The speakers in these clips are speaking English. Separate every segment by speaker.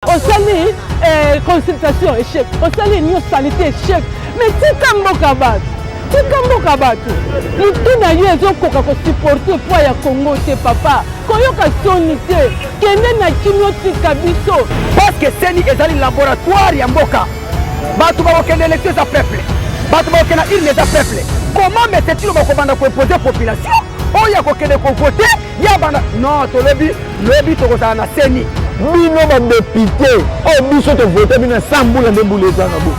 Speaker 1: Osali consultation échec, osali union salité échec, mais tika mboka bato mutuna yo ezokoka kosupporte poids ya Congo te papa koyoka soni te kende na kimio tika biso
Speaker 2: parce que seni ezali laboratoire ya mboka bato bakokende élection za peuple bato bakokende urne za peuple comment mese tino bakobanda koimposer population oyo akokende kovote ya banda non tolobi tokozala na seni
Speaker 3: bino badepute oyo biso tovote bino sambula nde mbula ezanga bo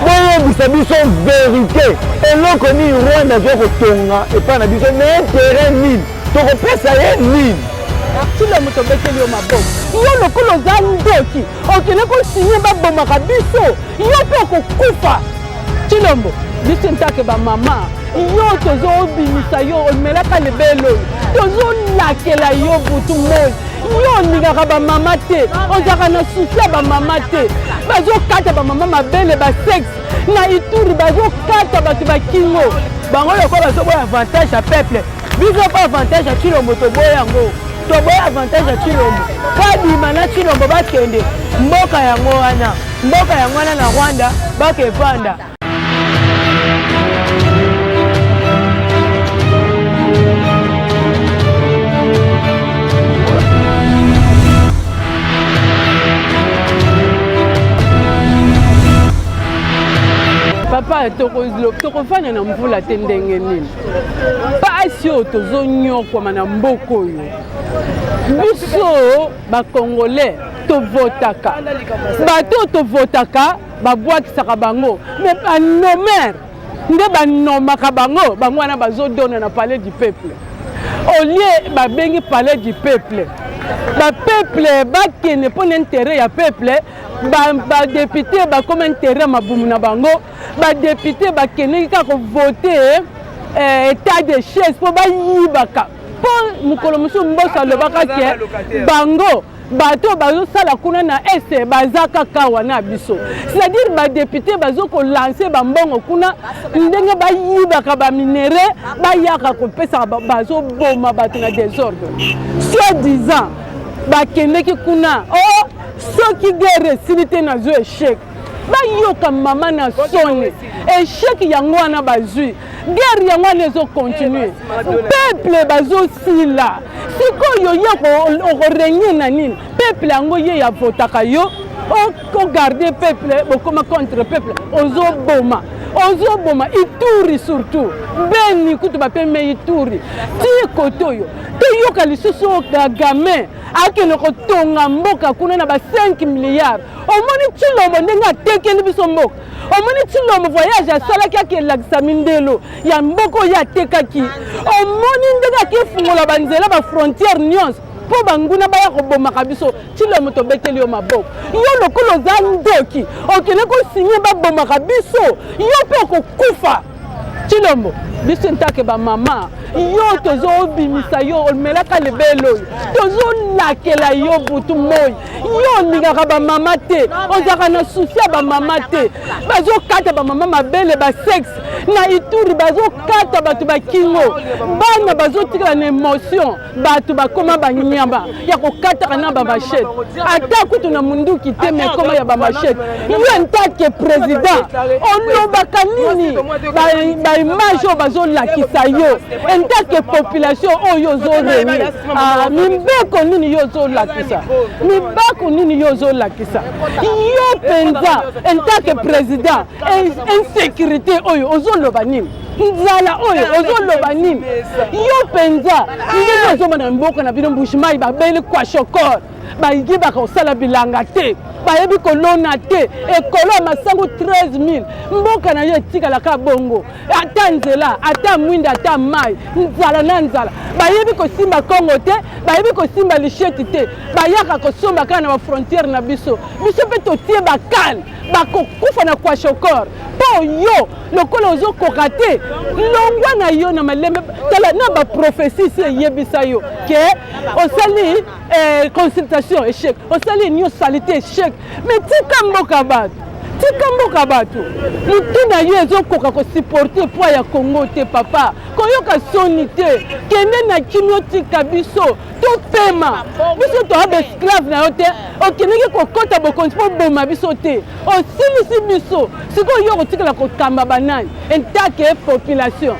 Speaker 3: boyebisa biso vérité eloko nini Rwanda azoya kotonga epai na biso na intérêt nini tokopesa ye nini
Speaker 1: tilo moto obeteli yo maboko yo lokolo oza ndoki okende kosinye babomaka biso yo mpe okokufa tilombo biso ntake bamama yo tozobimisa yo omelaka lebelo oyo tozolakela yo butu moi yo olingaka bamama te ozalaka na susi ya bamama te bazokata bamama mabele basexe na Ituri bazokata bato bakingo
Speaker 2: bango loko bazoboya avantage ya peuple biso mpo avantage ya Chilombo toboya yango toboya avantage ya Chilombo kabima na Chilombo bakende mboka yango wana na Rwanda bakevanda
Speaker 1: papa tokofanya na mvula te ndenge nini pasi oyo tozonyokwama na mboka oyo biso bakongolais tovotaka bato oyo tovotaka babwakisaka bango me banomere nde banomaka bango wana bazodona na palais du peuple olie babengi palais du peuple bapeuple bakende mpo na intérêt ya peuple badepute bakoma intérêt mabumu na bango badepute bakendeki kaka kovote état de chaise mpo bayibaka mpo mokolo mosusu mboso alobaka ke bango bato bazosala kuna na este baza kaka wana biso c'est-à-dire badepute bazokolanse bambongo kuna ndenge bayibaka baminere bayaka kopesa bazoboma bato na désordre soi-disant bakendeki kuna o soki guerre esili te nazwi échec bayoka mama na soni échec yango wana bazwi guerre yango wana ezokontinue peuple bazosila sikoyo ye okorenye na nini peuple yango ye yavotaka yo ogarde peuple bokoma contre peuple ozoboma Ituri surtout beni kutu bapeme Ituri ti koto oyo toyoka lisusu game akende kotonga mboka kuna na ba 5 milliards omoni Chilombo ndenge atekeli biso mboka omoni Chilombo voyage asalaki akelakisa mindelo ya mboka oyo atekaki omoni ndenge akefungola banzela bafrontière nyonso mpo banguna baya kobomaka biso Chilombo tobeteli yo maboko yo lokolo oza ndoki okende kosinye babomaka biso yo mpe okokufa Chilombo biso ntake bamama yo tozobimisa yo omelaka lebelo oyo tozolakela yo butu moi yo olingaka bamama te ozalaka na susi ya bamama te bazokata bamama mabele basexe na Ituri bazokata bato bakingo bana bazotikala na émotion bato bakoma banyama ya kokataka na bamachete ata kutu na munduki te me ekoma ya bamachete yo ntake président olobaka nini baimage oyo bazolakisa yo ntake population oyo ozoreni mibeko nini yo ozolakisa yo penza ntake président insécurité oyo ozoloba nini nzala oyo ozoloba nini yo penza ndenge ozomona mboka na bino mbushimai babeli kwa shokor bayibaka kosala bilanga te bayebi kolona te ekolo ya masango 13000 mboka na yo etikalaka bongo ata nzela ata mwinda ata mai nzala na nzala bayebi kosimba Kongo te bayebi kosimba lisheti te bayaka kosomba kaka na bafrontière na biso mpe totie bakale bakokufa na kwa shokor mpo yo lokolo ozokoka te longwa na yo na malembe tala na baprofesi si eyebisa yo ke osali consultation échec osali union salité échec mais tika mboka bato tika mboka bato mutu na yo ezokoka kosupporte poids ya Congo te papa koyoka soni te kende na kimio tika biso topema biso toa baesclave na yo te okendeki kokɔta bokonzi mpo boma biso te osilisi biso sikoyo yo kotikala kokamba banani entake population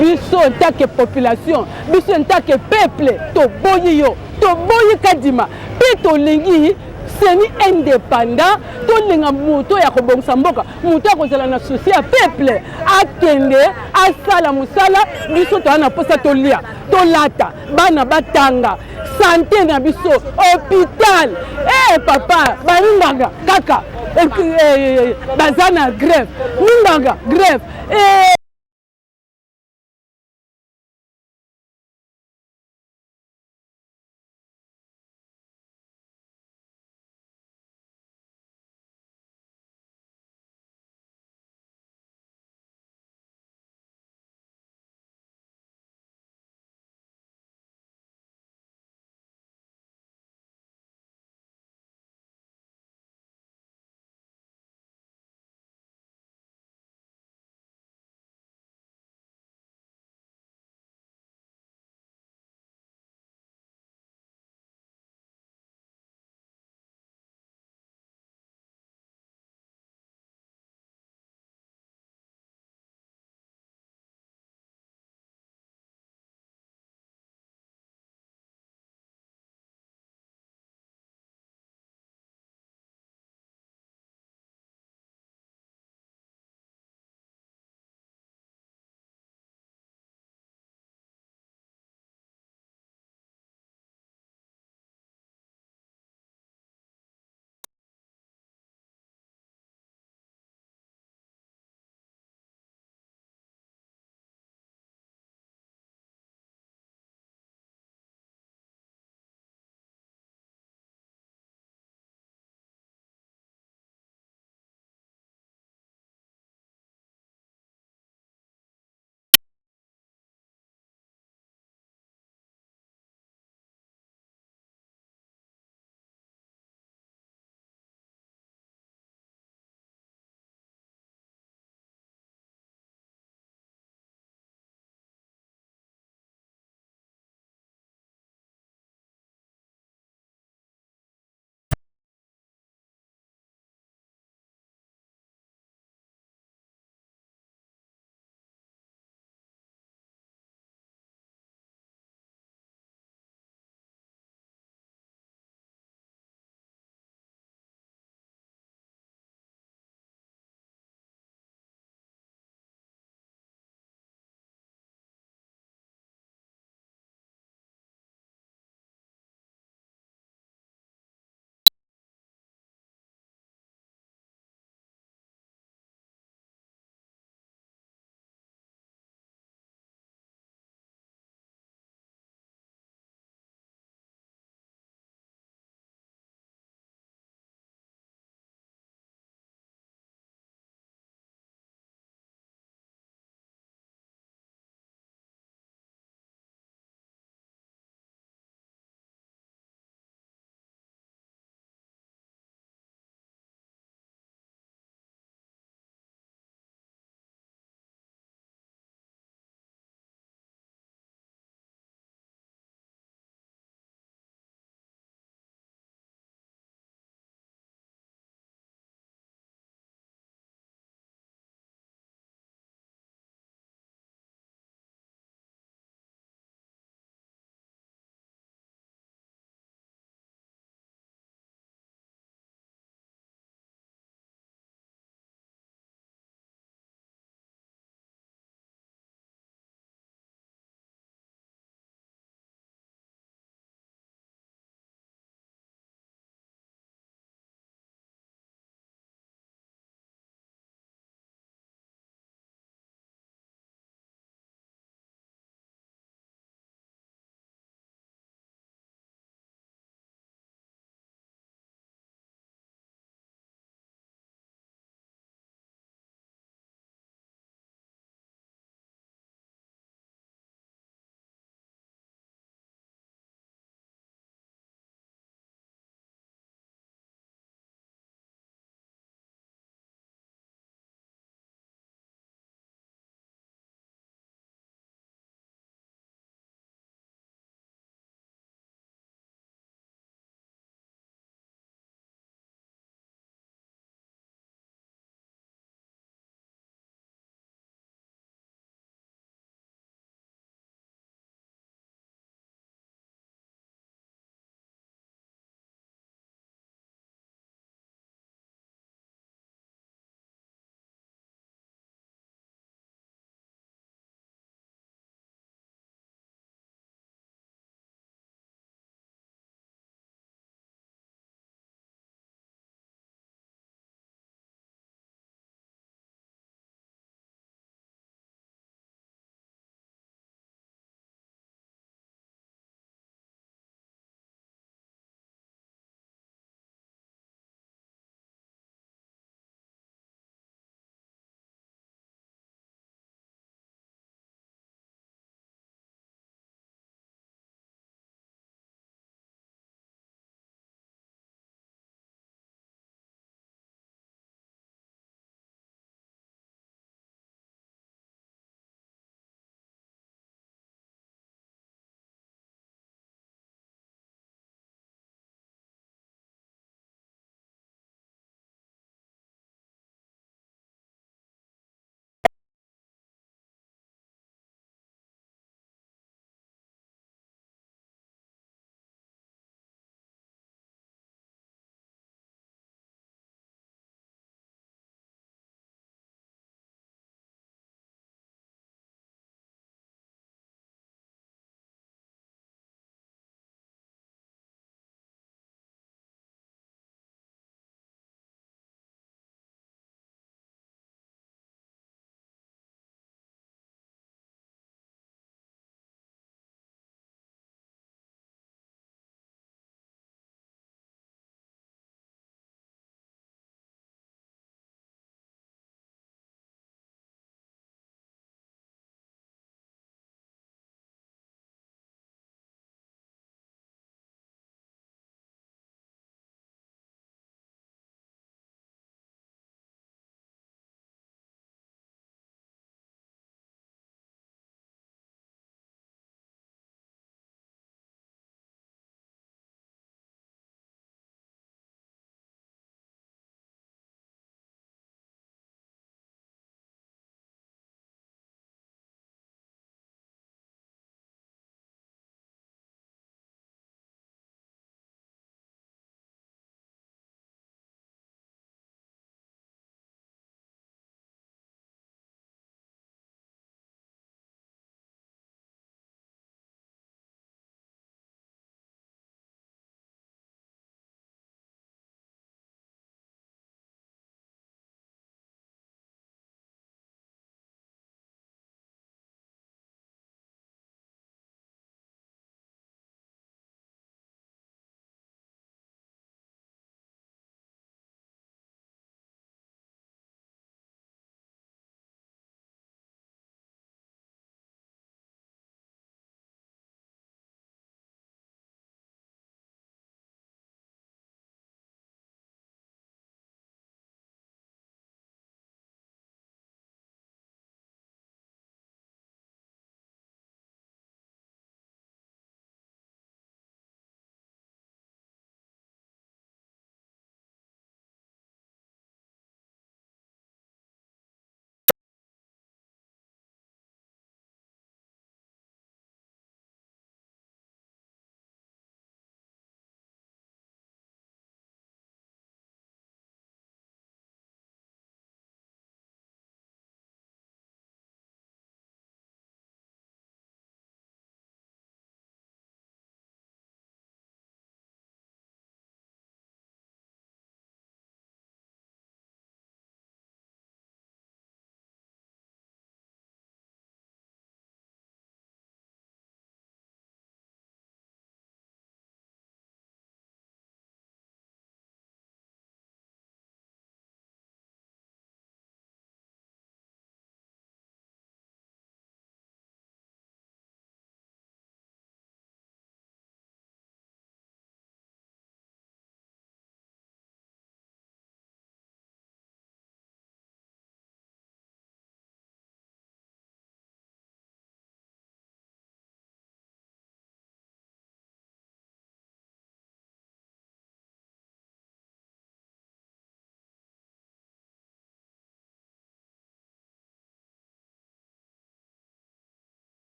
Speaker 1: biso entake population biso entake peuple toboyi yo toboyi kadima mpe tolingi seni indépendant tolinga moto ya kobongisa mboka moto akozala na susi ya peuple akende asala mosala biso toa na posa tolia tolata bana batanga santé na biso hôpital papa balingaka kaka baza na grève lingaka grève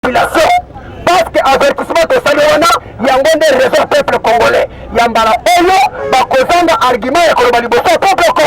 Speaker 2: population parce que avertissement tosali wana yango nde raison peuple congolais ya mbala oyo bakozanga argument ya koloba liboso ya peuple ko